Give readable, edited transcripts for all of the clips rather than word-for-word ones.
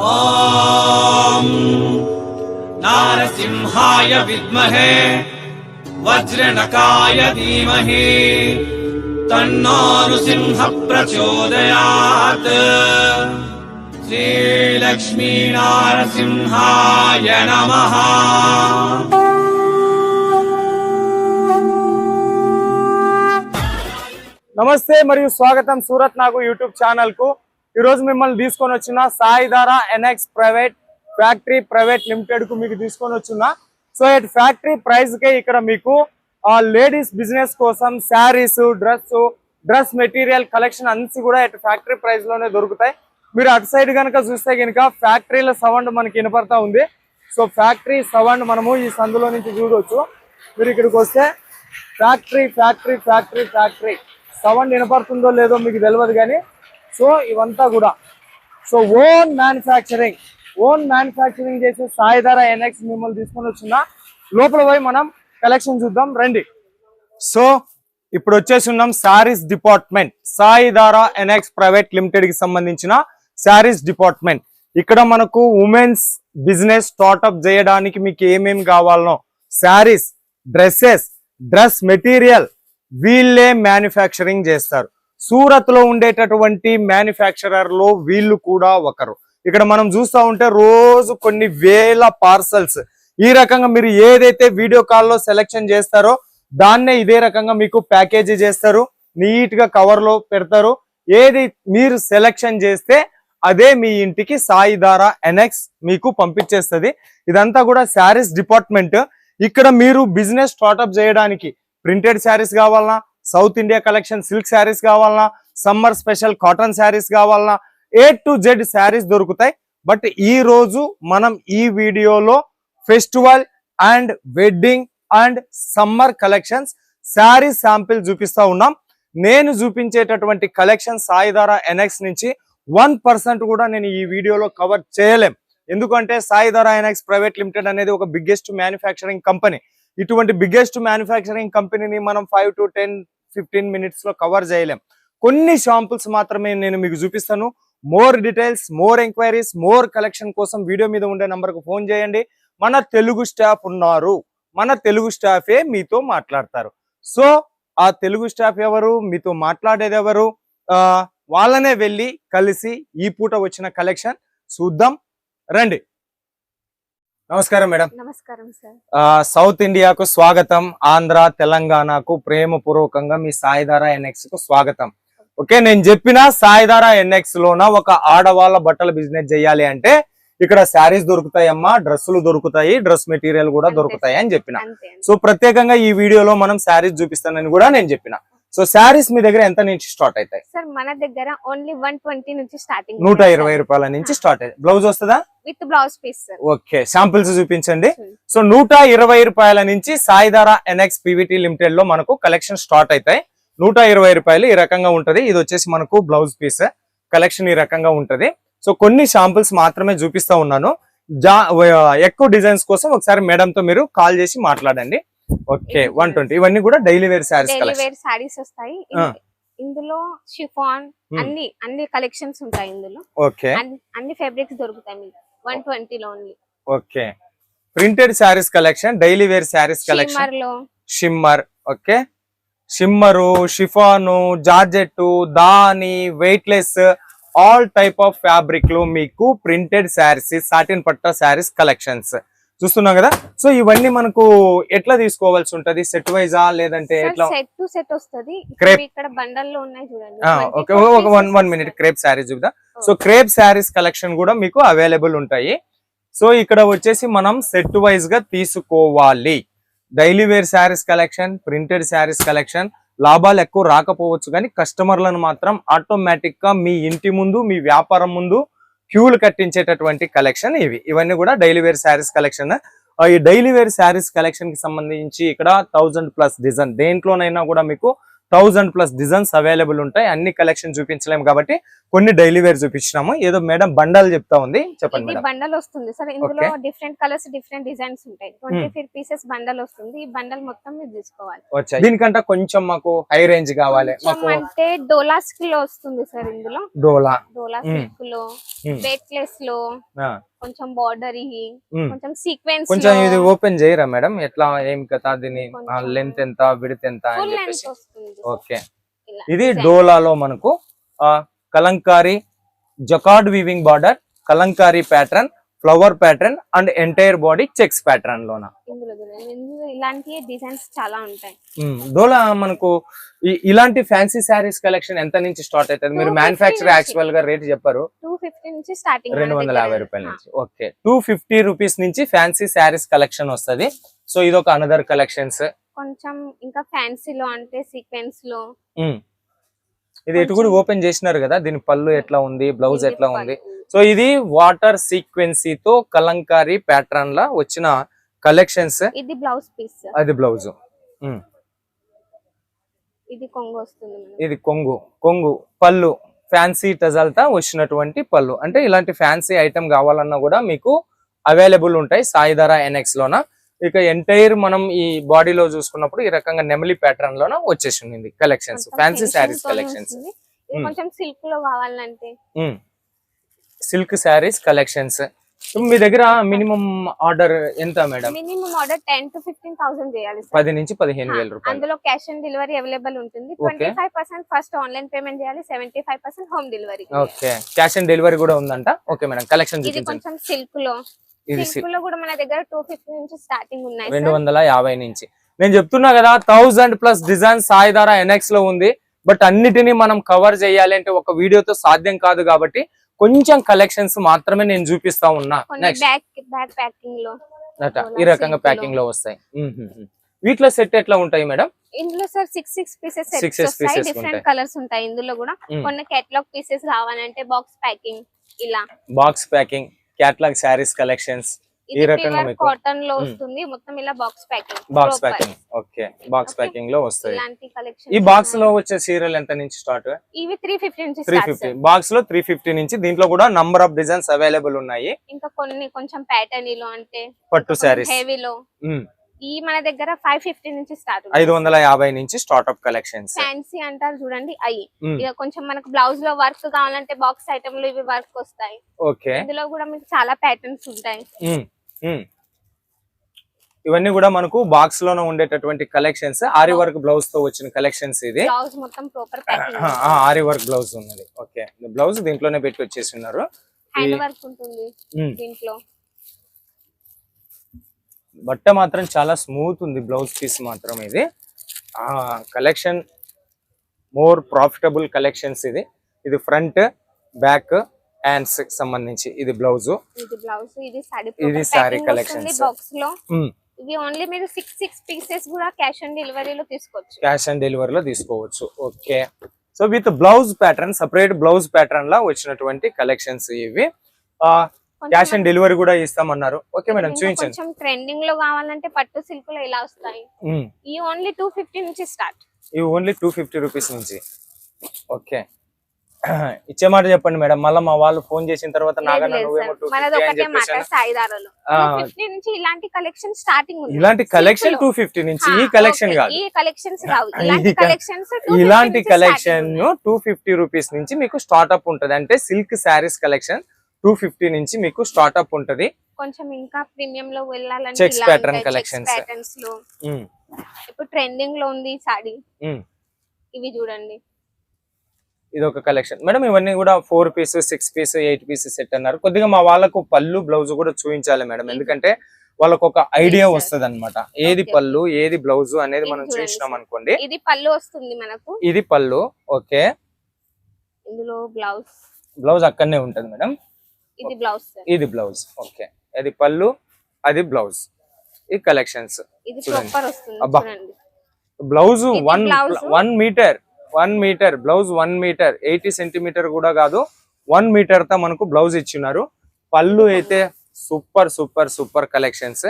ఓం నారసింహాయ విద్మహే వజ్రనకాయ ధీమహి తన్నో నృసింహ ప్రచోదయాత్. శ్రీలక్ష్మీ నారసింహాయ నమః. నమస్తే మరియు స్వాగతం సూరత్ నాగు యూట్యూబ్ ఛానల్ కు. ఈ రోజు మిమ్మల్ని తీసుకొని వచ్చిన Saidhara NX private factory private limited కు మీకు తీసుకొని వచ్చిన. సో ఇట్ ఫ్యాక్టరీ ప్రైస్ కే ఇక్కడ మీకు లేడీస్ బిజినెస్ కోసం శారీస్, డ్రెస్ మెటీరియల్ కలెక్షన్ అన్ని కూడా ఇటు ఫ్యాక్టరీ ప్రైస్ లోనే దొరుకుతాయి. మీరు అటు సైడ్ కనుక చూస్తే కనుక ఫ్యాక్టరీల సౌండ్ మనకి వినపడతా ఉంది. సో ఫ్యాక్టరీ సౌండ్ మనము ఈ సందులో నుంచి చూడవచ్చు. మీరు ఇక్కడికి వస్తే factory factory factory factory sound వినపడుతుందో లేదో మీకు తెలియదు కానీ సో ఇవంతా కూడా సో ఓన్ మ్యానుఫ్యాక్చరింగ్ చేసే సాయిధార ఎన్ఎక్స్ మిమ్మల్ని తీసుకొని వచ్చిన. లోపల పోయి మనం కలెక్షన్ చూద్దాం రండి. సో ఇప్పుడు వచ్చేసి ఉన్నాం saris department, Saidhara NX private limited కి సంబంధించిన శారీస్ డిపార్ట్మెంట్. ఇక్కడ మనకు ఉమెన్స్ బిజినెస్ స్టార్ట్అప్ చేయడానికి మీకు ఏమేమి కావాలనో శారీస్, డ్రెస్ మెటీరియల్ వీళ్ళే మ్యానుఫ్యాక్చరింగ్ చేస్తారు. సూరత్ లో ఉండేటటువంటి మ్యానుఫ్యాక్చరర్ లో వీళ్ళు కూడా ఒకరు. ఇక్కడ మనం చూస్తూ ఉంటే రోజు కొన్ని వేల పార్సల్స్ ఈ రకంగా మీరు ఏదైతే వీడియో కాల్లో సెలెక్షన్ చేస్తారో దాన్నే ఇదే రకంగా మీకు ప్యాకేజీ చేస్తారు, నీట్ గా కవర్ లో పెడతారు. ఏది మీరు సెలెక్షన్ చేస్తే అదే మీ ఇంటికి సాయిధార ఎన్ఎక్స్ మీకు పంపించేస్తుంది. ఇదంతా కూడా శారీస్ డిపార్ట్మెంట్. ఇక్కడ మీరు బిజినెస్ స్టార్ట్అప్ చేయడానికి ప్రింటెడ్ శారీస్ కావాలన్నా, south India collection silk saris కావాలన్నా, సమ్మర్ స్పెషల్ కాటన్ శారీస్ కావాలన్నా, A to Z శారీస్ దొరుకుతాయి. బట్ ఈ రోజు మనం ఈ వీడియోలో festival and wedding and summer collections sari sample చూపిస్తా ఉన్నాం. నేను చూపించేటటువంటి కలెక్షన్ సాయిధార ఎన్ఎక్స్ నుంచి 1% కూడా నేను ఈ వీడియోలో కవర్ చేయలేం. ఎందుకంటే సాయిధార ఎన్ఎక్స్ ప్రైవేట్ లిమిటెడ్ అనేది ఒక బిగ్గెస్ట్ మ్యానుఫ్యాక్చరింగ్ కంపెనీ. ఇటువంటి బిగ్గెస్ట్ మ్యానుఫ్యాక్చరింగ్ కంపెనీని మనం 5 to 10-15 మినిట్స్ లో కవర్ చేయలేం. కొన్ని శాంపుల్స్ మాత్రమే నేను మీకు చూపిస్తాను. More details, more enquiries, more collection కోసం వీడియో మీద ఉండే నంబర్ కు ఫోన్ చేయండి. మన తెలుగు స్టాఫ్ ఉన్నారు, మన తెలుగు స్టాఫే మీతో మాట్లాడతారు. సో ఆ తెలుగు స్టాఫ్ ఎవరు, మీతో మాట్లాడేది ఎవరు, వాళ్ళనే వెళ్ళి కలిసి ఈ పూట వచ్చిన కలెక్షన్ చూద్దాం రండి. నమస్కారం మేడం. నమస్కారం సార్. సౌత్ ఇండియాకు స్వాగతం, ఆంధ్ర తెలంగాణకు ప్రేమపూర్వకంగా మీ సాయిధార ఎన్ఎక్స్ కు స్వాగతం. ఓకే, నేను చెప్పిన సాయిధార ఎన్ఎక్స్ లోన ఒక ఆడవాళ్ళ బట్టల బిజినెస్ చేయాలి అంటే ఇక్కడ శారీస్ దొరుకుతాయమ్మా, డ్రెస్సులు దొరుకుతాయి, డ్రెస్ మెటీరియల్ కూడా దొరుకుతాయి అని చెప్పిన. సో ప్రత్యేకంగా ఈ వీడియోలో మనం శారీస్ చూపిస్తానని కూడా నేను చెప్పిన. సో శారీస్ మీ దగ్గర ఎంత నుంచి స్టార్ట్ అవుతాయి సార్? మన దగ్గర ఓన్లీ 120 నుంచి స్టార్టింగ్, 120 రూపాయల నుంచి స్టార్ట్ అవుతాయి. బ్లౌజ్ వస్తుందా? With blouse piece sir. Okay, samples చూపించండి. సో 120 రూపాయల నుంచి సాయిధార ఎన్ఎక్స్ పీవీటీ లిమిటెడ్ లో మనకు కలెక్షన్ స్టార్ట్ అవుతాయి. 120 రూపాయలు ఈ రకంగా ఉంటది. ఇది వచ్చేసి మనకు బ్లౌజ్ పీస్ కలెక్షన్ ఈ రకంగా ఉంటది. సో కొన్ని శాంపిల్స్ మాత్రమే చూపిస్తా ఉన్నాను. ఎక్కువ డిజైన్స్ కోసం ఒకసారి మేడం తో మీరు కాల్ చేసి మాట్లాడండి. ఓకే, 120 ఇవన్నీ కూడా డైలీ వేర్ శారీస్ వస్తాయి. ఇందులో షిఫాన్ అన్ని కలెక్షన్స్ ఉంటాయి ఇందులో. ఓకే, అన్ని ఫ్యాబ్రిక్స్ దొరుకుతాయి మీకు 120 లో only. Okay, printed saris collection, daily wear saris collection, shimmer, okay, shimmer, chiffon, georgette, దాని, weightless, all type of fabric లో మీకు ప్రింటెడ్ శారీస్, సాటిన్ పట్టా శారీస్ కలెక్షన్స్ చూస్తున్నాం కదా. సో ఇవన్నీ మనకు ఎట్లా తీసుకోవాల్సి ఉంటది? సెట్ వైజా లేదంటే ఎట్లా? సెట్ టు సెట్ వస్తది. ఇక్కడ బండల్లో ఉన్నాయి చూడండి. ఓకే, ఒక 1 మినిట్ క్రేప్ శారీస్ చూద్దాం. సో క్రేప్ శారీస్ కలెక్షన్ కూడా మీకు అవైలబుల్ ఉంటాయి. సో ఇక్కడ వచ్చేసి మనం సెట్ వైజ్ గా తీసుకోవాలి. Daily wear saris collection, printed saris collection, లాభాలు ఎక్కువ రాకపోవచ్చు కానీ కస్టమర్లను మాత్రం ఆటోమేటిక్ గా మీ ఇంటి ముందు, మీ వ్యాపారం ముందు క్యూలు కట్టించేటటువంటి కలెక్షన్ ఇవన్నీ కూడా డైలీ వేర్ శారీస్ కలెక్షన్. ఈ డైలీ వేర్ శారీస్ కలెక్షన్ కి సంబంధించి ఇక్కడ 1000+ డిజైన్, దేంట్లోనైనా కూడా మీకు 1000+ డిజైన్స్ అవైలబుల్ ఉంటాయి. అన్ని కలెక్షన్ చూపించలేము కాబట్టి కొన్ని డైలీ వేర్ చూపించినాము. ఏదో మేడం బండల్ చెప్తా ఉంది, చెప్పండి ఇది మేడం. బండల్ వస్తుంది సార్. ఇందులో డిఫరెంట్ కలర్స్ డిఫరెంట్ డిజైన్స్ ఉంటాయి. 24 పీసెస్ బండల్ వస్తుంది. ఈ బండల్ మొత్తం మీరు తీసుకోవాలి. వచ్చాయి దీనికంటే కొంచెం మాకు హై రేంజ్ కావాలి. మాకు అంటే డోలా సిల్క్ లో వస్తుంది సార్. ఇందులో డోలా సిల్క్ లో, వెయిట్లెస్ లో, కొంచెం బార్డర్, కొంచెం సీక్వెన్స్, కొంచెం ఇది ఓపెన్ చేయరా మేడం, ఎట్లా ఏం కదా, దీని లెంత్ ఎంత, విడ్త్ ఎంత అని చెప్పేసి. ఓకే, ఇది డోలాలో మనకు Kalamkari jacquard weaving border, Kalamkari pattern, flower pattern and entire body checks pattern లోన ఇలాంటి డిజైన్స్ చాలా ఉంటాయి. డోలా మనకు ఇలాంటి ఫ్యాన్సీ శారీస్ కలెక్షన్ ఎంత నుంచి స్టార్ట్ అవుతుంది? మీరు మ్యానుఫ్యాక్చర్ యాక్చువల్ గా రేట్ చెప్పారు 250 నుంచి స్టార్టింగ్, 250 రూపాయల నుంచి. ఓకే, 250 రూపీస్ నుంచి ఫ్యాన్సీ శారీస్ కలెక్షన్ వస్తది. సో ఇది ఒక అనదర్ కలెక్షన్స్. కొంచెం ఇంకా ఫ్యాన్సీలో అంటే సీక్వెన్స్ లో, ఇది ఎటు కూడా ఓపెన్ చేసినారు కదా, దీని పళ్ళు ఎట్లా ఉంది, బ్లౌజ్ ఎట్లా ఉంది. సో ఇది వాటర్ సీక్వెన్సీ తో కలంకారీ ప్యాటర్న్ లా వచ్చిన కలెక్షన్స్. ఇది బ్లౌజ్ పీస్, అది బ్లౌజ్. ఇది కొంగు వస్తుంది. ఇది కొంగు పళ్ళు ఫ్యాన్సీ టజల్తా వచ్చినటువంటి పళ్ళు. అంటే ఇలాంటి ఫ్యాన్సీ ఐటమ్ కావాలన్నా కూడా మీకు అవైలబుల్ ఉంటాయి సాయిధార NX లోన. ఇక ఎంటైర్ మనం ఈ బాడీలో చూసుకున్నప్పుడు ఈ రకంగా నెమలి ప్యాటర్న్ లోన వచ్చేసి ఉంది కలెక్షన్స్, ఫ్యాన్సీ శారీస్ కలెక్షన్స్. కొంచెం సిల్క్ లో కావాలంటే సిల్క్ శారీస్ కలెక్షన్స్. మీ దగ్గర మినిమం ఆర్డర్ ఎంత మేడం? మినిమం ఆర్డర్ 10 to 15,000 చేయాలి. 10 నుంచి 15,000 రూపాయలు. అందులో క్యాష్ ఆన్ డెలివరీ అవైలబుల్ ఉంటుంది. 25% ఫస్ట్ ఆన్లైన్ పేమెంట్ చేయాలి, 75% home delivery. Okay, cash on delivery కూడా ఉందంట. ఓకే మేడం, కలెక్షన్ ఇది కొంచెం సిల్క్ లో, సిల్క్ లో కూడా మన దగ్గర 250 నుంచి స్టార్టింగ్ ఉన్నాయి, 250 నుంచి. నేను చెప్తున్నా కదా 1000+ డిజైన్స్ సాయిధార NX లో ఉంది. బట్ అన్నిటినీ మనం కవర్ చేయాలి అంటే ఒక వీడియోతో సాధ్యం కాదు కాబట్టి కొంచెం కలెక్షన్స్ మాత్రమే నేను చూపిస్తా ఉన్నా. నెక్స్ట్ బ్యాక్ ప్యాకింగ్ లో ఈ రకంగా ప్యాకింగ్ లో వస్తాయి. వీటిలో సెట్ ఎట్లా ఉంటాయి మేడం? ఇందులో సార్ 6 పీసెస్ వస్తాయి. డిఫరెంట్ కలర్స్ ఉంటాయి ఇందులో కూడా. కొన్ని కేటలాగ్ పీసెస్ కావాలంటే బాక్స్ ప్యాకింగ్, ఇలా box packing, catalogue saris collections ఈ రకంగా మీకు కాటన్ లో వస్తుంది. మొత్తం ఇలా box packing. Okay, box packing లో వస్తాయి. ఇలాంటి కలెక్షన్. ఈ బాక్స్ లో వచ్చే సీరియల్ ఎంత నుంచి స్టార్ట్? ఇవి 350 నుంచి 350. బాక్స్ లో 350 నుంచి. దీంట్లో కూడా నంబర్ ఆఫ్ డిజైన్స్ అవైలబుల్ ఉన్నాయి. ఇంకా కొన్ని కొంచెం ప్యాటర్న్ లో అంటే పట్టు శారీస్ హెవీలో ఈ మన దగ్గర 550 నుంచి స్టార్ట్, 550 నుంచి స్టార్ట్ అప్ కలెక్షన్స్. ఫ్యాన్సీ అంటారు చూడండి అయ్యి. ఇక కొంచెం మనకు బ్లౌజ్ లో వర్క్ కావాలంటే బాక్స్ ఐటమ్ లో ఇవి వర్క్ వస్తాయి. ఓకే, ఇందులో కూడా మీకు చాలా ప్యాటర్న్స్ ఉంటాయి. ఇవన్నీ కూడా మనకు బాక్స్ లోనే ఉండేటటువంటి కలెక్షన్స్. ఆరి వర్క్ బ్లౌజ్ తో వచ్చిన కలెక్షన్స్. ఇది బ్లౌజ్ మొత్తం ప్రాపర్ ప్యాకింగ్, ఆరి వర్క్ బ్లౌజ్ ఉన్నది. ఓకే, బ్లౌజ్ దీంట్లోనే పెట్టి వచ్చేసి ఉన్నారు. హ్యాండ్ వర్క్ ఉంటుంది దీంట్లో. బట్ట మాత్రం చాలా స్మూత్ ఉంది, బ్లౌజ్ పీస్ మాత్రం. ఇది కలెక్షన్ మోర్ ప్రాఫిటబుల్ కలెక్షన్స్. ఇది ఫ్రంట్ బ్యాక్ హ్యాండ్స్ సంబంధించి. ఇది బ్లౌజ్, ఇది సారీ కలెక్షన్స్. బాక్స్ లో ఇవి ఓన్లీ మీరు 6 పీసెస్ కూడా క్యాష్ ఆన్ డెలివరీలో తీసుకోవచ్చు. క్యాష్ ఆన్ డెలివరీలో తీసుకోవచ్చు. Okay, so with blouse pattern, separate blouse pattern లా వచ్చినటువంటి కలెక్షన్స్ ఇవి. క్యాష్ ఆన్ డెలివరీ కూడా ఇస్తామన్నారు. ఓకే మేడం, చూపించండి. కొంచెం ట్రెండింగ్ లో కావాలంటే పట్టు సిల్క్ లో ఇలా వస్తాయి. ఈ ఓన్లీ 250 నుంచి స్టార్ట్. ఇవి ఓన్లీ 250 రూపీస్ నుంచి. ఓకే, ఇచ్చే మాట చెప్పండి మేడం. మళ్ళీ మా వాళ్ళు ఫోన్ చేసిన తర్వాత నాగన్న నువ్వేమో 250 అని చెప్పేసి. నుంచి ఇలాంటి కలెక్షన్ స్టార్టింగ్ ఉంది. ఇలాంటి కలెక్షన్ 250 నుంచి. ఈ కలెక్షన్ కాదు, ఈ కలెక్షన్స్ కావు. ఇలాంటి కలెక్షన్స్ ఇలాంటి కలెక్షన్ 250 రూపీస్ నుంచి మీకు స్టార్ట్అప్ ఉంటది. అంటే సిల్క్ శారీస్ కలెక్షన్ 250 నుంచి మీకు స్టార్ట్అప్ ఉంటది. కొంచెం ఇంకా ప్రీమియం లో వెళ్ళాలంటే చెక్స్ ప్యాటర్న్ కలెక్షన్స్ లో ఇప్పుడు ట్రెండింగ్ లో ఉంది సారీ. ఇవి చూడండి, ఇది ఒక కలెక్షన్ మేడం. ఇవన్నీ కూడా 4 పీస్, 6 పీస్, 8 పీస్ సెట్ అన్నారు. కొద్దిగా మా వాళ్ళకు పళ్ళు బ్లౌజ్ కూడా చూపించాలి మేడం, ఎందుకంటే వాళ్ళకు ఒక ఐడియా వస్తుంది అనమాట. ఏది పళ్ళు ఏది బ్లౌజ్ అనేది మనం చూసినాం అనుకోండి. ఇది పళ్ళు వస్తుంది మనకు, ఇది పళ్ళు. ఓకే, ఇందులో బ్లౌజ్ అక్కడనే ఉంటది మేడం. ఇది బ్లౌజ్, ఇది బ్లౌజ్. ఓకే, అది పళ్ళు, అది బ్లౌజ్. ఈ collections blouse 1 metre blouse 1 metre 80 centimetre కూడా కాదు, 1 మీటర్ తో మనకు బ్లౌజ్ ఇచ్చిన్నారు. పళ్ళు అయితే సూపర్ సూపర్ సూపర్ కలెక్షన్స్.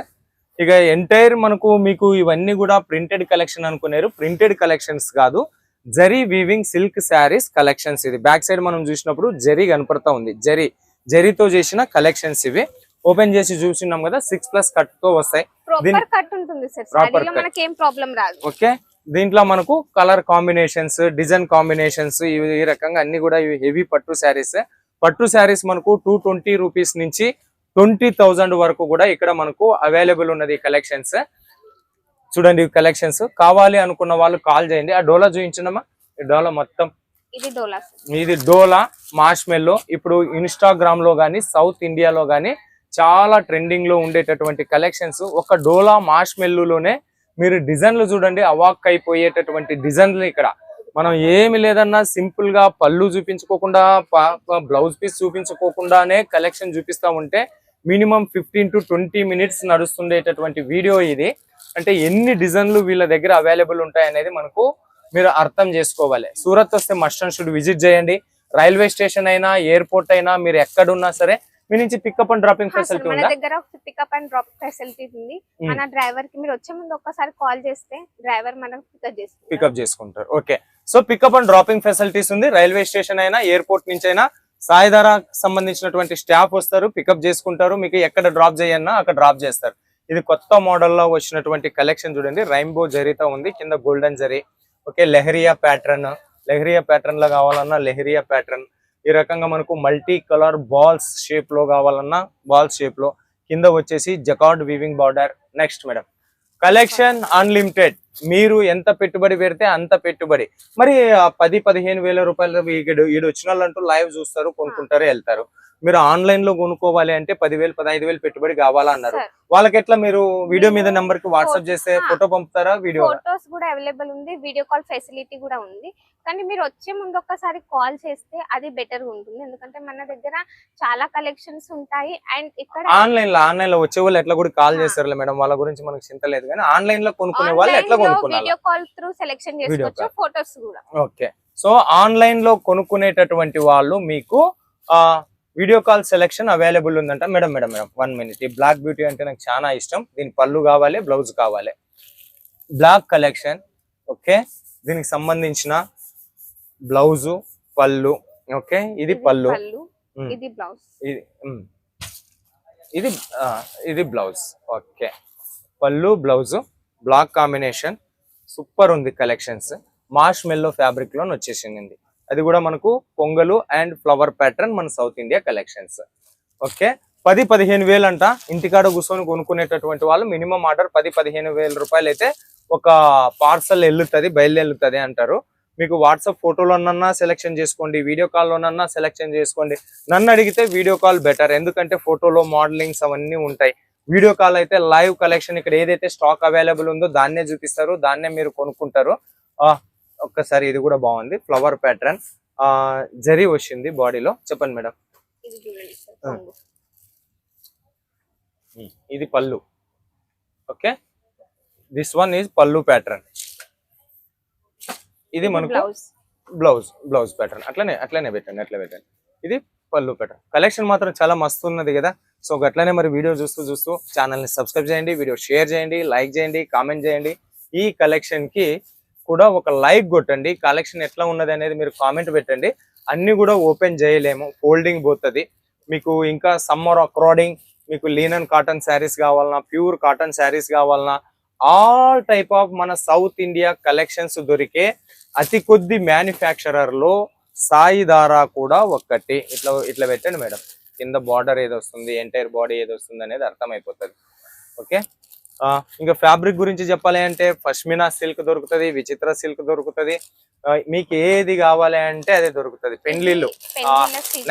ఇక ఎంటైర్ మనకు మీకు ఇవన్నీ కూడా ప్రింటెడ్ కలెక్షన్ అనుకున్నారు. ప్రింటెడ్ కలెక్షన్స్ కాదు, zari weaving silk saris collections. ఇది బ్యాక్ సైడ్ మనం చూసినప్పుడు జరీ కనపడతా ఉంది. జరీతో చేసిన కలెక్షన్స్ ఇవి. ఓపెన్ చేసి చూసినాం కదా, 6+ కట్ తో వస్తాయి. ప్రాపర్ కట్ ఉంటుంది సార్, సారీలో మనకి ఏం ప్రాబ్లం రాదు. ఓకే, దీంట్లో మనకు కలర్ కాంబినేషన్స్, డిజైన్ కాంబినేషన్స్ ఈ రకంగా అన్ని కూడా హెవీ పట్టు శారీస్. పట్టు శారీస్ మనకు 220 రూపీస్ నుంచి 20,000 వరకు కూడా ఇక్కడ మనకు అవైలబుల్ ఉన్నది కలెక్షన్స్. చూడండి కలెక్షన్స్. కావాలి అనుకున్న వాళ్ళు కాల్ చేయండి. ఆ డోలా చూపించండమ్మా. ఈ డోలా మొత్తం ఇది డోలా మార్ష్మెల్లో. ఇప్పుడు ఇన్స్టాగ్రామ్ లో గానీ సౌత్ ఇండియాలో గానీ చాలా ట్రెండింగ్ లో ఉండేటటువంటి కలెక్షన్స్. ఒక డోలా మార్ష్మెల్లోనే మీరు డిజైన్లు చూడండి, అవాక్ అయిపోయేటటువంటి డిజైన్లు. ఇక్కడ మనం ఏమి లేదన్నా సింపుల్ గా పళ్ళు చూపించుకోకుండా, బ్లౌజ్ పీస్ చూపించుకోకుండానే కలెక్షన్ చూపిస్తా ఉంటే మినిమం 15 to 20 మినిట్స్ నడుస్తుండేటటువంటి వీడియో ఇది. అంటే ఎన్ని డిజైన్లు వీళ్ళ దగ్గర అవైలబుల్ ఉంటాయి అనేది మనకు మీరు అర్థం చేసుకోవాలి. సూరత్ వస్తే మస్ట్ అండ్ షుడ్ విజిట్ చేయండి. రైల్వే స్టేషన్ అయినా, ఎయిర్పోర్ట్ అయినా, మీరు ఎక్కడున్నా సరే మీ నుంచి పికప్ అండ్ డ్రాపింగ్ ఫెసిలిటీ ఉందా? మన దగ్గర పికప్ అండ్ డ్రాప్ ఫెసిలిటీ ఉంది. మన డ్రైవర్ కి మీరు వచ్చే ముందు ఒక్కసారి కాల్ చేస్తే డ్రైవర్ మనకు పికప్ చేసుకుంటారు. Okay, so pickup and dropping facilities ఉంది. రైల్వే స్టేషన్ అయినా, ఎయిర్పోర్ట్ నుంచి అయినా సాయిధారా సంబంధించినటువంటి స్టాఫ్ వస్తారు, పికప్ చేసుకుంటారు. మీకు ఎక్కడ డ్రాప్ చేయన్నా అక్కడ డ్రాప్ చేస్తారు. ఇది కొత్త మోడల్లో వచ్చినటువంటి కలెక్షన్ చూడండి. రైన్బో జరీతో ఉంది, కింద గోల్డెన్ జరీ. ఓకే, లెహరియా ప్యాటర్న్ లో కావాలన్నా లెహరియా ప్యాటర్న్. ఈ రకంగా మనకు మల్టీ కలర్ బాల్స్ షేప్ లో కావాలన్నా బాల్స్ షేప్ లో. కింద వచ్చేసి jacquard weaving border. Next madam, collection unlimited. మీరు ఎంత పెట్టుబడి పెడితే అంత పెట్టుబడి. మరి 10-15 వేల రూపాయలు ఈడు వచ్చిన వాళ్ళంటూ లైవ్ చూస్తారు, కొనుక్కుంటారు, వెళ్తారు. మీరు ఆన్లైన్ లో కొనుక్కోవాలి అంటే 10,000-15,000 పెట్టుబడి కావాలా అన్నారు. వాళ్ళకి ఎట్లా మీరు వీడియో మీద నెంబర్ కి వాట్సాప్ చేస్తే ఫోటో పంపుతారా? వీడియో ఫోటోస్ కూడా అవైలబుల్ ఉంది, వీడియో కాల్ ఫెసిలిటీ కూడా ఉంది. కానీ మీరు వచ్చే ముందు ఒక్కసారి కాల్ చేస్తే అది బెటర్ ఉంటుంది. ఎందుకంటే మన దగ్గర చాలా కలెక్షన్స్ ఉంటాయి. అండ్ ఇక్కడ ఆన్లైన్ లో వచ్చే వాళ్ళు ఎట్లా కూడా కాల్ చేస్తారు మేడం, వాళ్ళ గురించి మనకు చింత లేదు. కానీ ఆన్లైన్ లో కొనుక్కునే వాళ్ళు ఎట్లా కొనుక్కున్నారు? వీడియో కాల్ త్రూ సెలెక్షన్ చేసుకోవచ్చు, ఫోటోస్ కూడా. ఓకే, సో ఆన్లైన్ లో కొనుక్కునేటటువంటి వాళ్ళు మీకు వీడియో కాల్ సెలెక్షన్ అవైలబుల్ ఉందంట. Madam 1 minute. ఈ బ్లాక్ బ్యూటీ అంటే నాకు చాలా ఇష్టం. దీని పళ్ళు కావాలి, బ్లౌజ్ కావాలి. Black collection. ఓకే, దీనికి సంబంధించిన బ్లౌజు, పళ్ళు. ఓకే, ఇది పళ్ళు, ఇది బ్లౌజ్, ఇది బ్లౌజ్. ఓకే, పళ్ళు బ్లౌజ్ బ్లాక్ కాంబినేషన్. సూపర్ ఉంది కలెక్షన్స్. మార్ష్మెల్లో ఫ్యాబ్రిక్ లో వచ్చేసింది. అది కూడా మనకు పొంగలు అండ్ ఫ్లవర్ ప్యాటర్న్, మన సౌత్ ఇండియా కలెక్షన్స్. ఓకే, 10-15 వేలు అంట. ఇంటికాడ కూర్చొని కొనుక్కునేటటువంటి వాళ్ళు మినిమం ఆర్డర్ 10-15 వేల రూపాయలు అయితే ఒక పార్సల్ బయలుదేరుతుంది అంటారు. మీకు వాట్సాప్ ఫోటోలోనన్నా సెలెక్షన్ చేసుకోండి, వీడియో కాల్లోనన్నా సెలెక్షన్ చేసుకోండి. నన్ను అడిగితే వీడియో కాల్ బెటర్. ఎందుకంటే ఫోటోలో మోడలింగ్స్ అవన్నీ ఉంటాయి. వీడియో కాల్ అయితే లైవ్ కలెక్షన్, ఇక్కడ ఏదైతే స్టాక్ అవైలబుల్ ఉందో దాన్నే చూపిస్తారు, దాన్నే మీరు కొనుక్కుంటారు. ఒక్కసారి ఇది కూడా బాగుంది, ఫ్లవర్ ప్యాటర్న్. జరీ వచ్చింది బాడీలో. చెప్పండి మేడం. ఇది పళ్ళు. ఓకే, దిస్ వన్ ఈజ్ పళ్ళు ప్యాటర్న్. ఇది మనకు బ్లౌజ్ ప్యాటర్న్. అట్లనే పెట్టండి, అట్లా పెట్టండి. ఇది పళ్ళు ప్యాటర్న్. కలెక్షన్ మాత్రం చాలా మస్తు ఉన్నది కదా. సో అట్లనే మరి వీడియో చూస్తూ ఛానల్ ని సబ్స్క్రైబ్ చేయండి, వీడియో షేర్ చేయండి, లైక్ చేయండి, కామెంట్ చేయండి. ఈ కలెక్షన్ కి కూడా ఒక లైక్ కొట్టండి. కలెక్షన్ ఎట్లా ఉన్నది అనేది మీరు కామెంట్ పెట్టండి. అన్ని కూడా ఓపెన్ చేయలేము, ఫోల్డింగ్ పోతుంది. మీకు ఇంకా సమ్మర్ అక్రార్డింగ్ మీకు లీనన్ కాటన్ శారీస్ కావాలన్నా, ప్యూర్ కాటన్ శారీస్ కావాలన్నా, ఆల్ టైప్ ఆఫ్ మన సౌత్ ఇండియా కలెక్షన్స్ దొరికే అతి కొద్ది మ్యానుఫ్యాక్చరర్ లో సాయిధారా కూడా ఒక్కటి. ఇట్లా పెట్టండి మేడం. కింద బార్డర్ ఏది వస్తుంది, ఎంటైర్ బాడీ ఏది వస్తుంది అనేది అర్థమైపోతుంది. ఓకే, ఇంకా ఫ్యాబ్రిక్ గురించి చెప్పాలి అంటే పష్మినా సిల్క్ దొరుకుతుంది, విచిత్ర సిల్క్ దొరుకుతుంది. మీకు ఏది కావాలి అంటే అదే దొరుకుతుంది. పెళ్లిళ్ళు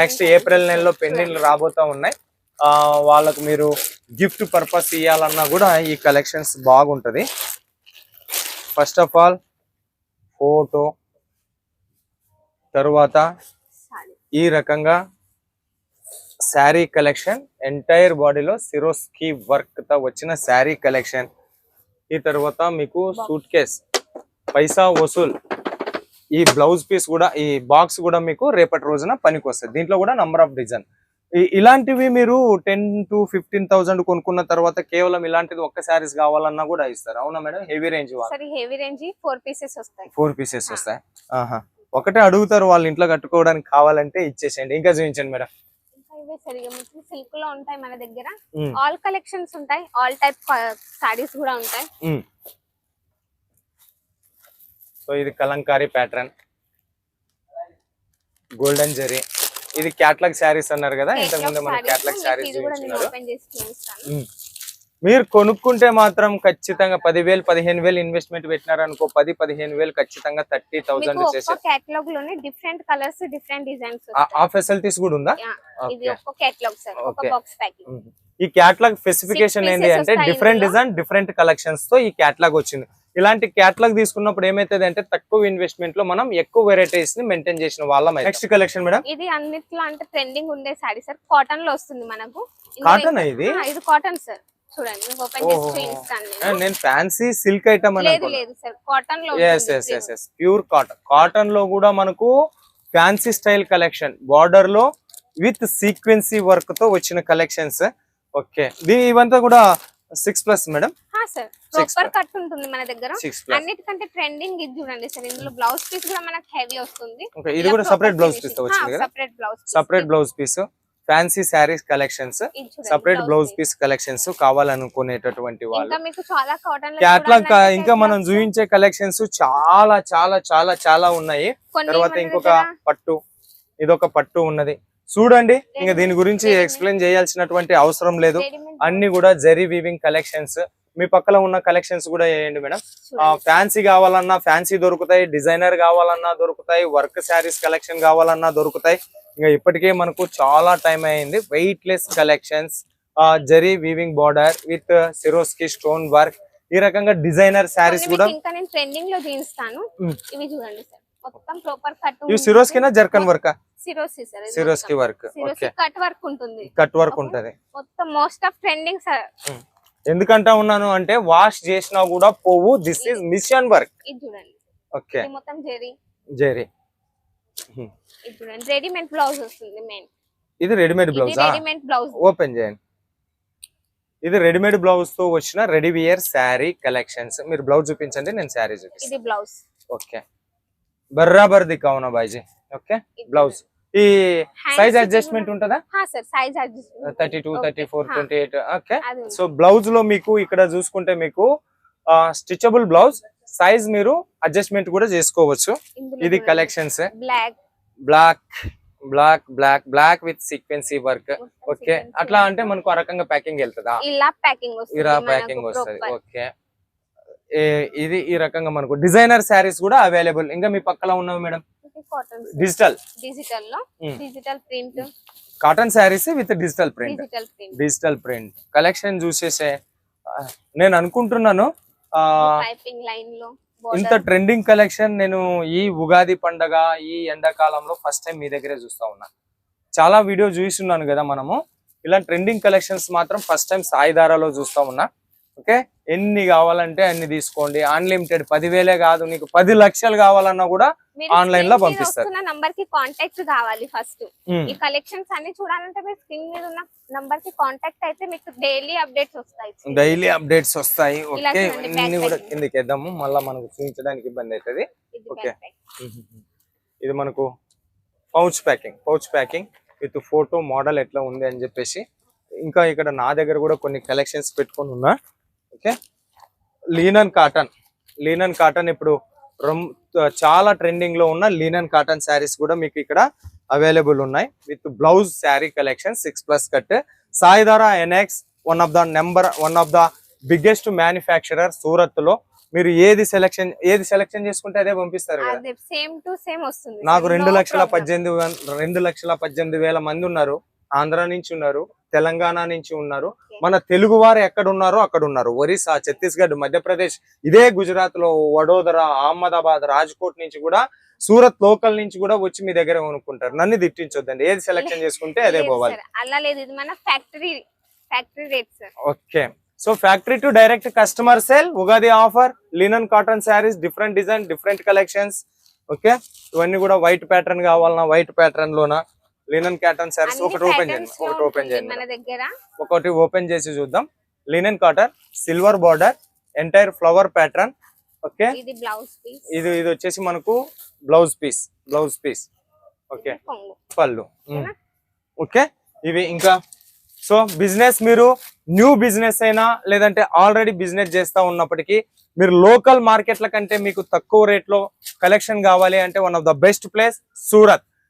నెక్స్ట్ ఏప్రిల్ నెలలో పెళ్లిళ్ళు రాబోతా ఉన్నాయి. వాళ్ళకు మీరు గిఫ్ట్ పర్పస్ ఇవ్వాలన్నా కూడా ఈ కలెక్షన్స్ బాగుంటది. ఫస్ట్ ఆఫ్ ఆల్ ఫోటో, తరువాత ఈ రకంగా శారీ కలెక్షన్, ఎంటైర్ బాడీలో సిరోస్కి వర్క్ తో వచ్చిన శారీ కలెక్షన్. ఈ తర్వాత మీకు సూట్ కేస్, పైసా వసూల్. ఈ బ్లౌజ్ పీస్ కూడా, ఈ బాక్స్ కూడా మీకు రేపటి రోజున పనికి వస్తుంది. దీంట్లో కూడా నంబర్ ఆఫ్ డిజైన్. ఇలాంటివి మీరు 10 to 15,000 కొనుక్కున్న తర్వాత కేవలం ఇలాంటిది ఒక్క శారీస్ కావాలన్నా కూడా ఇస్తారు, అవునా మేడం? హెవీ రేంజ్ సరే హెవీ రేంజ్ 4 పీసెస్ వస్తాయి. 4 పీసెస్ వస్తాయి. ఆహా, ఒకటే అడుగుతారు వాళ్ళు ఇంట్లో కట్టుకోవడానికి కావాలంటే ఇచ్చేసేయండి. ఇంకా చూపించండి మేడం. ఇవే సరిగా మొత్తం సిల్క్ లో ఉంటాయి మన దగ్గర. ఆల్ కలెక్షన్స్ ఉంటాయి, ఆల్ టైప్ సారీస్ కూడా ఉంటాయి. సో ఇది కలంకారీ ప్యాటర్న్, గోల్డెన్ జరీ. ఇది క్యాట్లాగ్ శారీస్ అన్నారు కదా, ఇంతకు ముందు మన క్యాట్లాగ్ శారీస్ చూపించారు. మీరు కొనుక్కుంటే మాత్రం ఖచ్చితంగా 10,000 15,000 ఇన్వెస్ట్మెంట్ పెట్టినారనుకో, 10-15,000 ఖచ్చితంగా 30,000 వచ్చేసి. కేటలాగ్ లోనే డిఫరెంట్ కలర్స్ డిఫరెంట్ డిజైన్స్. ఆ ఫెసిలిటీస్ కూడా ఉందా? ఇది ఒక కేటలాగ్ సార్, ఒక బాక్స్ ప్యాకింగ్. ఈ క్యాటలాగ్ స్పెసిఫికేషన్ ఏంటి అంటే డిఫరెంట్ డిజైన్ డిఫరెంట్ కలెక్షన్స్ తో ఈ క్యాటలాగ్ వచ్చింది. ఇలాంటి క్యాటలాగ్ తీసుకున్నప్పుడు ఏమైతుంది అంటే తక్కువ ఇన్వెస్ట్మెంట్ లో మనం ఎక్కువ వెరైటీస్ ని మెయింటైన్ చేసిన వాళ్ళం. నెక్స్ట్ కలెక్షన్ మేడం, ఇది అన్నిట్లో అంటే ట్రెండింగ్ ఉండే సారీ సార్, కాటన్ లో వస్తుంది మనకు. కాటన్ ఇది కాటన్ సార్, చూడండి ఓపెన్ చేసి చూపిస్తాను. నేను ఫ్యాన్సీ సిల్క్ ఐటమ్ లేదు సార్, కాటన్ లో. Pure cotton. కాటన్ లో కూడా మనకు ఫ్యాన్సీ స్టైల్ కలెక్షన్, బార్డర్ లో విత్ సీక్వెన్సీ వర్క్ తో వచ్చిన కలెక్షన్స్. ఓకే, ఇవంతా కూడా 6+ మేడం. సార్ ప్రాపర్ కట్ ఉంటుంది మన దగ్గర. అన్నిటికంటే ట్రెండింగ్ ఇది చూడండి సార్, ఇందులో బ్లౌజ్ పీస్ కూడా మనకు హెవీ వస్తుంది. ఇది కూడా సెపరేట్ బ్లౌజ్ పీస్ తో వచ్చింది కదా, separate blouse piece. Fancy saris collections, separate blouse piece collections కావాలనుకునేటటువంటి వాళ్ళు. క్యాట్లాగ్ ఇంకా మనం చూపించే కలెక్షన్స్ చాలా చాలా చాలా చాలా ఉన్నాయి. తర్వాత ఇంకొక పట్టు, ఇదొక పట్టు ఉన్నది చూడండి. ఇంకా దీని గురించి ఎక్స్ప్లెయిన్ చేయాల్సినటువంటి అవసరం లేదు. అన్ని కూడా జరీ వీవింగ్ కలెక్షన్స్. మీ పక్కన ఉన్న కలెక్షన్స్ కూడా వేయండి మేడం. ఫ్యాన్సీ కావాలన్నా ఫ్యాన్సీ దొరుకుతాయి, డిజైనర్ కావాలన్నా దొరుకుతాయి, వర్క్ శారీస్ కలెక్షన్ కావాలన్నా దొరుకుతాయి. ఇంకా ఇప్పటికే మనకు చాలా టైం అయింది. Weight less collections, zari weaving border with Swarovski stone work, ఈ రకంగా డిజైనర్ శారీస్ కూడా ట్రెండింగ్ లో చూపిస్తాను. ఇవి చూడండి సార్, మొత్తం ప్రాపర్ కట్. ఇవి సిరోస్కినా zircon work? Swarovski work. Okay, cut work ఉంటుంది. కట్ వర్క్ ఉంటది మొత్తం. Most of trending sir. ఎందుకంటా ఉన్నాను అంటే వాష్ చేసినా కూడా పోవు. This is machine work. ఇది చూడండి. ఓకే, ఇది మొత్తం జరీ. ఇది చూడండి, రెడీమేడ్ బ్లౌజ్ వస్తుంది మెయిన్. ఇది readymade blouse. Readymade blouse open చేయండి. ఇది రెడీమేడ్ బ్లౌజ్ తో వచ్చిన రెడీ వియర్ శారీ కలెక్షన్స్. మీరు బ్లౌజ్ చూపించండి, నేను శారీ చూపిస్తాను. ఇది బ్లౌజ్. ఓకే, బరాబర్ దిక్కావునా బాయ్జీ. Okay, blouse. ఈ సైజ్ అడ్జస్ట్మెంట్ ఉంటుందా? Sir size adjustment 32, 34, 28. Okay, so blouse లో మీకు ఇక్కడ చూసుకుంటే మీకు స్టిచబుల్ బ్లౌజ్ సైజ్ మీరు అడ్జస్ట్మెంట్ కూడా చేసుకోవచ్చు. ఇది collections. Black with sequence work. Okay, అట్లా అంటే మనకు ఆ రకంగా ప్యాకింగ్ వెళ్తుందా? ఇలా ప్యాకింగ్ వస్తుంది. ఓకే, ఇది ఈ రకంగా మనకు డిజైనర్ శారీస్ కూడా అవైలబుల్. ఇంకా మీ పక్కన ఉన్నవి madam digital print cotton saris with digital print collection చూసేసే నేను అనుకుంటున్నాను ఇంత ట్రెండింగ్ కలెక్షన్ నేను ఈ ఉగాది పండగ ఈ ఎండాకాలంలో ఫస్ట్ టైం మీ దగ్గరే చూస్తా ఉన్నా. చాలా వీడియో చూస్తున్నాను కదా మనము, ఇలా ట్రెండింగ్ కలెక్షన్స్ మాత్రం ఫస్ట్ టైం సాయిదారాలో చూస్తా ఉన్నా. ఓకే, ఎన్ని కావాలంటే అన్ని తీసుకోండి. అన్లిమిటెడ్ 10,000 కాదు, నీకు 10 లక్షలు కావాలన్నా కూడా ఆన్లైన్ లో పంపిస్తారు. నంబర్ కి కాంటాక్ట్ కావాలి. ఫస్ట్ ఈ కలెక్షన్స్ అన్ని చూడాలంటే మీరు స్క్రీన్ మీద ఉన్న నంబర్ కి కాంటాక్ట్ అయితే మీకు డైలీ అప్డేట్స్ వస్తాయి. ఓకే, ఇన్ని కూడా కిందకి వేద్దాము, మళ్ళీ మనకు చూపించడానికి ఇబ్బంది అవుతుంది. ఓకే, ఇది మనకు pouch packing with photo model ఎట్లా ఉంది అని చెప్పేసి. ఇంకా ఇక్కడ నా దగ్గర కూడా కొన్ని కలెక్షన్స్ పెట్టుకొని ఉన్నా. ఓకే, లీనన్ కాటన్ ఇప్పుడు చాలా ట్రెండింగ్ లో ఉన్న లీనన్ కాటన్ శారీస్ కూడా మీకు ఇక్కడ అవైలబుల్ ఉన్నాయి with blouse sari collection 6+ cut. Saidhara NX one of the biggest manufacturer Surat లో. మీరు ఏది సెలెక్షన్ చేసుకుంటే అదే పంపిస్తారు కదా. నాకు 2,18,000 మంది ఉన్నారు. ఆంధ్ర నుంచి ఉన్నారు, తెలంగాణ నుంచి ఉన్నారు, మన తెలుగు వారు ఎక్కడ ఉన్నారో అక్కడ ఉన్నారు. ఒరిస్సా, ఛత్తీస్గఢ్, మధ్యప్రదేశ్, ఇదే గుజరాత్ లో వడోదర, అహ్మదాబాద్, రాజ్కోట్ నుంచి కూడా, సూరత్ లోకల్ నుంచి కూడా వచ్చి మీ దగ్గర కొనుక్కుంటారు. నన్ను తిట్టించొద్దండి, ఏది సెలెక్షన్ చేసుకుంటే అదే పోవాలి. Okay, so factory to direct customer sale. Ugadi offer, లినన్ cotton saris, different design, different collections. Okay, ఇవన్నీ కూడా వైట్ ప్యాటర్న్ కావాలన్నా వైట్ ప్యాటర్న్ లోనా, లినన్ కాటన్ సారీస్. అన్ని ఒకటి ఓపెన్ చేయండి, patterns లో ఒకటి ఓపెన్ ఉంటుంది చేయండి మన మేడం. దగ్గర. ఒకటి ఓపెన్ చేసి చూద్దాం. లినన్ cotton, silver border, entire flower pattern. Okay, ఇది బ్లౌజ్ పీస్, ఇది వచ్చేసి మనకు బ్లౌజ్ పీస్. ఓకే, కొంగు. పళ్ళు. ఓకే, ఇవి ఇంకా సో బిజినెస్ మీరు న్యూ బిజినెస్ అయినా లేదంటే ఆల్రెడీ బిజినెస్ చేస్తా ఉన్నప్పటికీ మీరు లోకల్ మార్కెట్ల కంటే మీకు తక్కువ రేట్లో కలెక్షన్ కావాలి అంటే one of the best place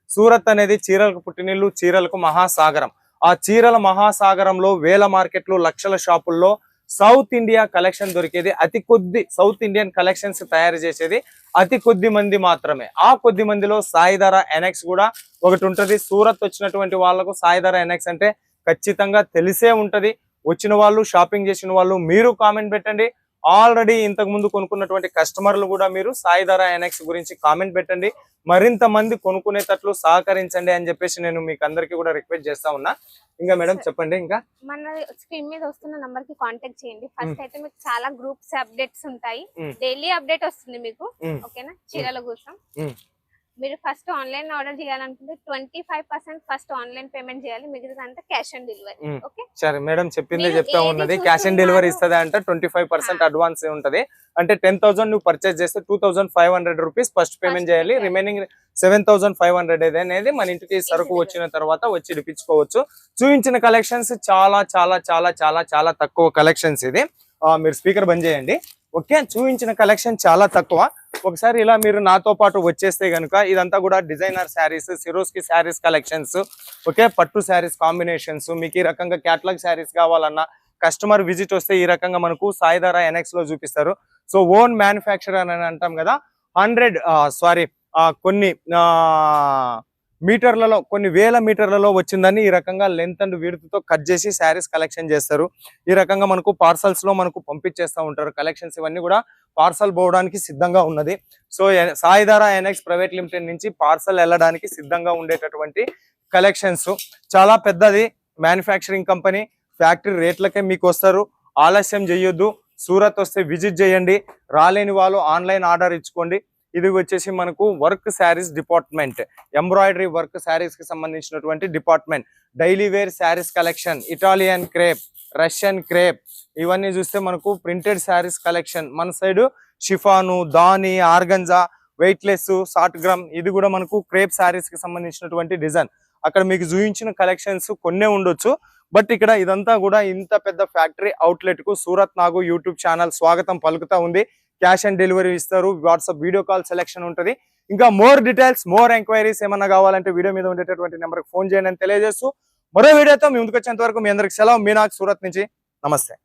Surat అనేది చీరలకు పుట్టినిల్లు, చీరలకు మహాసాగరం. ఆ చీరల మహాసాగరంలో వేల మార్కెట్లు, లక్షల షాపుల్లో సౌత్ ఇండియా కలెక్షన్ దొరికేది అతి కొద్ది, సౌత్ ఇండియన్ కలెక్షన్స్ తయారు చేసేది అతి కొద్ది మంది మాత్రమే. ఆ కొద్ది మందిలో సాయిధారా ఎన్ఎక్స్ కూడా ఒకటి ఉంటది. సూరత్ వచ్చినటువంటి వాళ్ళకు సాయిధారా ఎన్ఎక్స్ అంటే ఖచ్చితంగా తెలిసే ఉంటది. వచ్చిన వాళ్ళు, షాపింగ్ చేసిన వాళ్ళు మీరు కామెంట్ పెట్టండి. ఆల్రెడీ ఇంతకు ముందు కొనుక్కున్నటువంటి కస్టమర్లు కూడా మీరు సాయిధారా ఎన్ఎక్స్ గురించి కామెంట్ పెట్టండి. మరింత మంది కొనుక్కునేటట్లు సహకరించండి అని చెప్పేసి నేను మీకు అందరికీ కూడా రిక్వెస్ట్ చేస్తా ఉన్నా. ఇంకా మేడం చెప్పండి. ఇంకా మన స్క్రీన్ మీద వస్తున్న నంబర్ కి కాంటాక్ట్ చేయండి. ఫస్ట్ అయితే మీకు చాలా గ్రూప్స్ అప్డేట్స్ ఉంటాయి, డైలీ అప్డేట్ వస్తుంది మీకు. ఓకేనా, చీరల కోసం మీరు ఫస్ట్ ఆన్లైన్ ఆర్డర్ చేయాలనుకుంటే 25% ఫస్ట్ ఆన్లైన్ పేమెంట్ చేయాలి, మిగతాదంతా క్యాష్ ఆన్ డెలివరీ. ఓకే, సరే మేడం చెప్పిందే చెప్తా ఉన్నది. క్యాష్ ఆన్ డెలివరీ ఇస్తుంది అంటే 25% అడ్వాన్స్ ఉంటది. అంటే 10,000 నువ్వు పర్చేస్ చేస్తే 2,500 రూపీస్ ఫస్ట్ పేమెంట్ చేయాలి. రిమైనింగ్ 7,500 అనేది మన ఇంటికి సరుకు వచ్చిన తర్వాత వచ్చి ఇడిపించుకోవచ్చు. చూపించిన కలెక్షన్స్ చాలా చాలా చాలా చాలా చాలా తక్కువ కలెక్షన్స్. ఇది మీరు స్పీకర్ బంద్ చేయండి. ఓకే, చూపించిన కలెక్షన్ చాలా తక్కువ. ఒకసారి ఇలా మీరు నాతో పాటు వచ్చేస్తే గనుక ఇదంతా కూడా designer saris, Swarovski saris collections. Okay, పట్టు శారీస్ కాంబినేషన్స్. మీకు ఈ రకంగా క్యాటలాగ్ శారీస్ కావాలన్నా కస్టమర్ విజిట్ వస్తే ఈ రకంగా మనకు సాయిధారా ఎన్ఎక్స్ లో చూపిస్తారు. సో ఓన్ మ్యానుఫ్యాక్చరర్ అని అంటాం కదా, కొన్ని మీటర్లలో, కొన్ని వేల మీటర్లలో వచ్చిందని ఈ రకంగా లెంత్ అండ్ విడ్త్ తో కట్ చేసి శారీస్ కలెక్షన్ చేస్తారు. ఈ రకంగా మనకు పార్సల్స్ లో మనకు పంపించేస్తూ ఉంటారు కలెక్షన్స్. ఇవన్నీ కూడా పార్సల్ పోవడానికి సిద్ధంగా ఉన్నది. సో సాయిధారా ఎన్ఎక్స్ ప్రైవేట్ లిమిటెడ్ నుంచి పార్సల్ వెళ్ళడానికి సిద్ధంగా ఉండేటటువంటి కలెక్షన్స్. చాలా పెద్దది మ్యానుఫ్యాక్చరింగ్ కంపెనీ. ఫ్యాక్టరీ రేట్లకే మీకు వస్తారు. ఆలస్యం చేయొద్దు, సూరత్ వస్తే విజిట్ చేయండి. రాలేని వాళ్ళు ఆన్లైన్ ఆర్డర్ ఇచ్చుకోండి. ఇది వచ్చేసి మనకు work saris department, embroidery work saris కి సంబంధించినటువంటి department. Daily wear saris collection, Italian crepe, Russian crepe, ఇవన్నీ చూస్తే మనకు ప్రింటెడ్ శారీస్ కలెక్షన్. మన సైడ్ షిఫాను, దాని, ఆర్గంజా, వెయిట్లెస్, షార్ట్ గ్రామ్, ఇది కూడా మనకు క్రేప్ శారీస్ కి సంబంధించినటువంటి డిజైన్. అక్కడ మీకు చూపించిన కలెక్షన్స్ కొన్నే ఉండొచ్చు, బట్ ఇక్కడ ఇదంతా కూడా ఇంత పెద్ద ఫ్యాక్టరీ అవుట్లెట్ కు సూరత్ నాగు యూట్యూబ్ ఛానల్ స్వాగతం పలుకుతా ఉంది. క్యాష్ ఆన్ డెలివరీ ఇస్తారు, వాట్సాప్ వీడియో కాల్ సెలెక్షన్ ఉంటుంది. ఇంకా మోర్ డీటెయిల్స్, మోర్ ఎంక్వైరీస్ ఏమన్నా కావాలంటే వీడియో మీద ఉండేటటువంటి నెంబర్కి ఫోన్ చేయండి అని తెలియజేస్తూ మరో వీడియోతో మీ ముందుకు వచ్చేంత వరకు మీ అందరికి సెలవు. మీనాక్ సూరత్ నుంచి. నమస్తే.